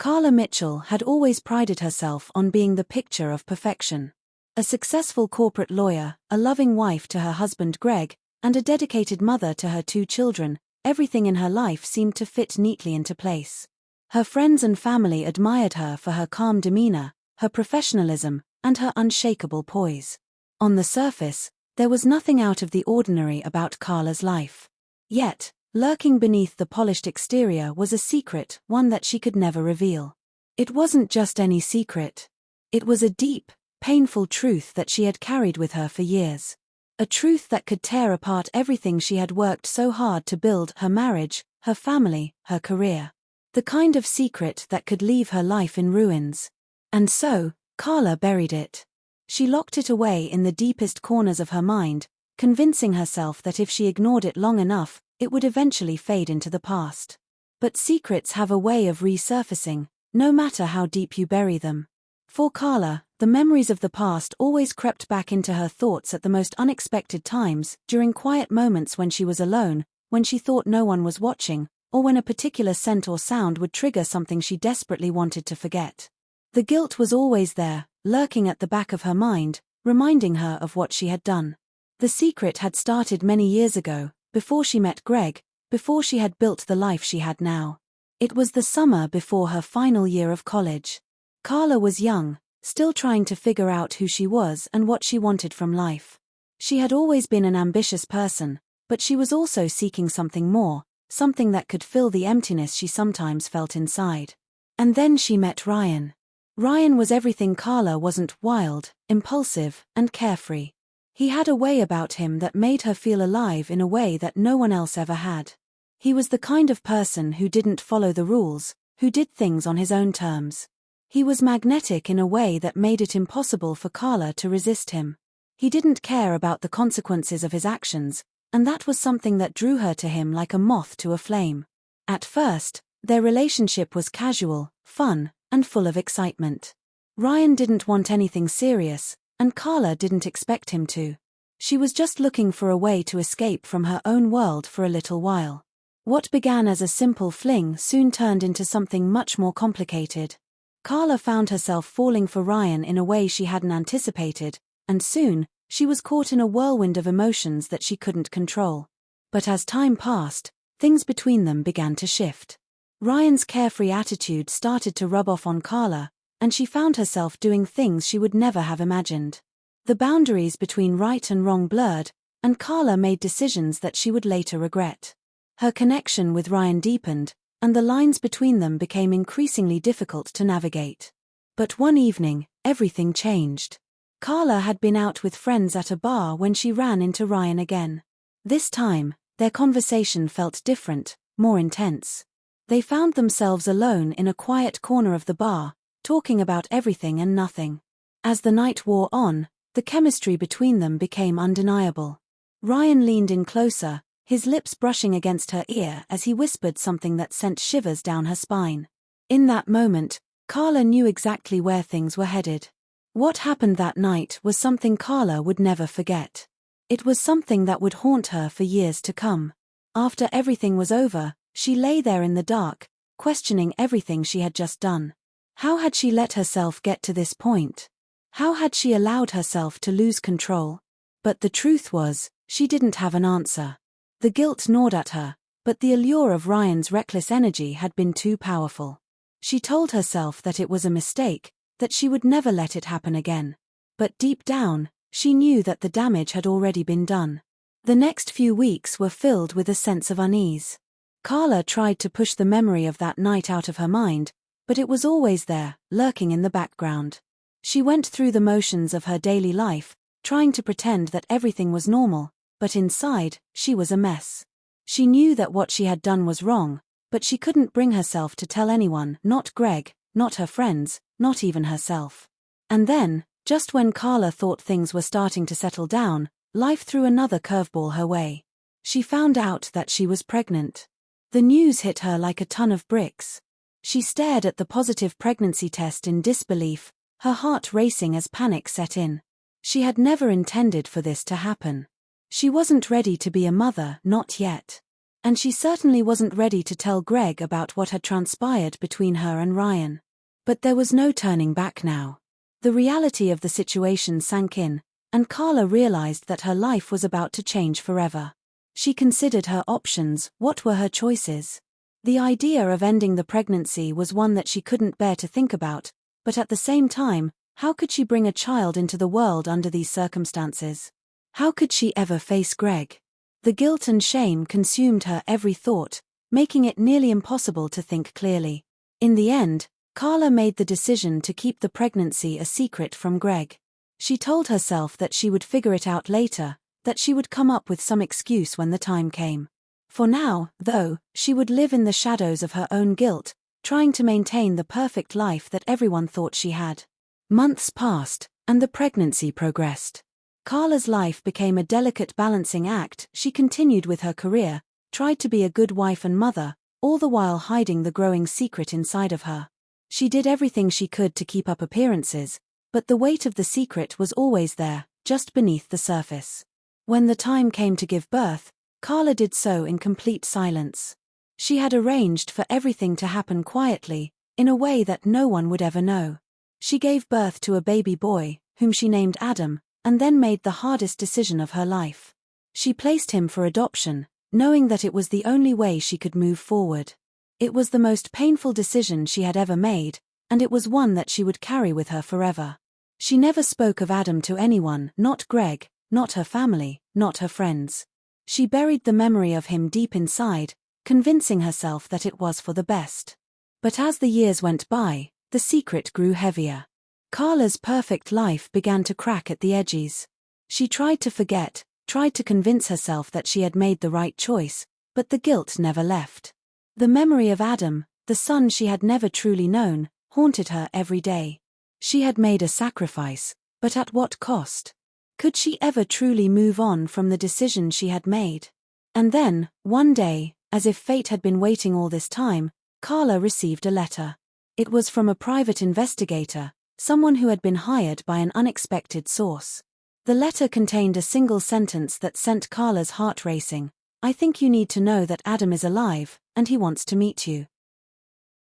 Carla Mitchell had always prided herself on being the picture of perfection. A successful corporate lawyer, a loving wife to her husband Greg, and a dedicated mother to her 2 children, everything in her life seemed to fit neatly into place. Her friends and family admired her for her calm demeanor, her professionalism, and her unshakable poise. On the surface, there was nothing out of the ordinary about Carla's life. Yet, lurking beneath the polished exterior was a secret, one that she could never reveal. It wasn't just any secret. It was a deep, painful truth that she had carried with her for years. A truth that could tear apart everything she had worked so hard to build: her marriage, her family, her career. The kind of secret that could leave her life in ruins. And so, Carla buried it. She locked it away in the deepest corners of her mind, convincing herself that if she ignored it long enough, it would eventually fade into the past. But secrets have a way of resurfacing, no matter how deep you bury them. For Carla, the memories of the past always crept back into her thoughts at the most unexpected times, during quiet moments when she was alone, when she thought no one was watching, or when a particular scent or sound would trigger something she desperately wanted to forget. The guilt was always there, lurking at the back of her mind, reminding her of what she had done. The secret had started many years ago, before she met Greg, before she had built the life she had now. It was the summer before her final year of college. Carla was young, still trying to figure out who she was and what she wanted from life. She had always been an ambitious person, but she was also seeking something more, something that could fill the emptiness she sometimes felt inside. And then she met Ryan. Ryan was everything Carla wasn't: wild, impulsive, and carefree. He had a way about him that made her feel alive in a way that no one else ever had. He was the kind of person who didn't follow the rules, who did things on his own terms. He was magnetic in a way that made it impossible for Carla to resist him. He didn't care about the consequences of his actions, and that was something that drew her to him like a moth to a flame. At first, their relationship was casual, fun, and full of excitement. Ryan didn't want anything serious, and Carla didn't expect him to. She was just looking for a way to escape from her own world for a little while. What began as a simple fling soon turned into something much more complicated. Carla found herself falling for Ryan in a way she hadn't anticipated, and soon, she was caught in a whirlwind of emotions that she couldn't control. But as time passed, things between them began to shift. Ryan's carefree attitude started to rub off on Carla, and she found herself doing things she would never have imagined. The boundaries between right and wrong blurred, and Carla made decisions that she would later regret. Her connection with Ryan deepened, and the lines between them became increasingly difficult to navigate. But one evening, everything changed. Carla had been out with friends at a bar when she ran into Ryan again. This time, their conversation felt different, more intense. They found themselves alone in a quiet corner of the bar, talking about everything and nothing. As the night wore on, the chemistry between them became undeniable. Ryan leaned in closer, his lips brushing against her ear as he whispered something that sent shivers down her spine. In that moment, Carla knew exactly where things were headed. What happened that night was something Carla would never forget. It was something that would haunt her for years to come. After everything was over, she lay there in the dark, questioning everything she had just done. How had she let herself get to this point? How had she allowed herself to lose control? But the truth was, she didn't have an answer. The guilt gnawed at her, but the allure of Ryan's reckless energy had been too powerful. She told herself that it was a mistake, that she would never let it happen again. But deep down, she knew that the damage had already been done. The next few weeks were filled with a sense of unease. Carla tried to push the memory of that night out of her mind, but it was always there, lurking in the background. She went through the motions of her daily life, trying to pretend that everything was normal, but inside, she was a mess. She knew that what she had done was wrong, but she couldn't bring herself to tell anyone, not Greg, not her friends, not even herself. And then, just when Carla thought things were starting to settle down, life threw another curveball her way. She found out that she was pregnant. The news hit her like a ton of bricks. She stared at the positive pregnancy test in disbelief, her heart racing as panic set in. She had never intended for this to happen. She wasn't ready to be a mother, not yet. And she certainly wasn't ready to tell Greg about what had transpired between her and Ryan. But there was no turning back now. The reality of the situation sank in, and Carla realized that her life was about to change forever. She considered her options. What were her choices? The idea of ending the pregnancy was one that she couldn't bear to think about, but at the same time, how could she bring a child into the world under these circumstances? How could she ever face Greg? The guilt and shame consumed her every thought, making it nearly impossible to think clearly. In the end, Carla made the decision to keep the pregnancy a secret from Greg. She told herself that she would figure it out later, that she would come up with some excuse when the time came. For now, though, she would live in the shadows of her own guilt, trying to maintain the perfect life that everyone thought she had. Months passed, and the pregnancy progressed. Carla's life became a delicate balancing act. She continued with her career, tried to be a good wife and mother, all the while hiding the growing secret inside of her. She did everything she could to keep up appearances, but the weight of the secret was always there, just beneath the surface. When the time came to give birth, Carla did so in complete silence. She had arranged for everything to happen quietly, in a way that no one would ever know. She gave birth to a baby boy, whom she named Adam, and then made the hardest decision of her life. She placed him for adoption, knowing that it was the only way she could move forward. It was the most painful decision she had ever made, and it was one that she would carry with her forever. She never spoke of Adam to anyone, not Greg, not her family, not her friends. She buried the memory of him deep inside, convincing herself that it was for the best. But as the years went by, the secret grew heavier. Carla's perfect life began to crack at the edges. She tried to forget, tried to convince herself that she had made the right choice, but the guilt never left. The memory of Adam, the son she had never truly known, haunted her every day. She had made a sacrifice, but at what cost? Could she ever truly move on from the decision she had made? And then, one day, as if fate had been waiting all this time, Carla received a letter. It was from a private investigator, someone who had been hired by an unexpected source. The letter contained a single sentence that sent Carla's heart racing. "I think you need to know that Adam is alive, and he wants to meet you."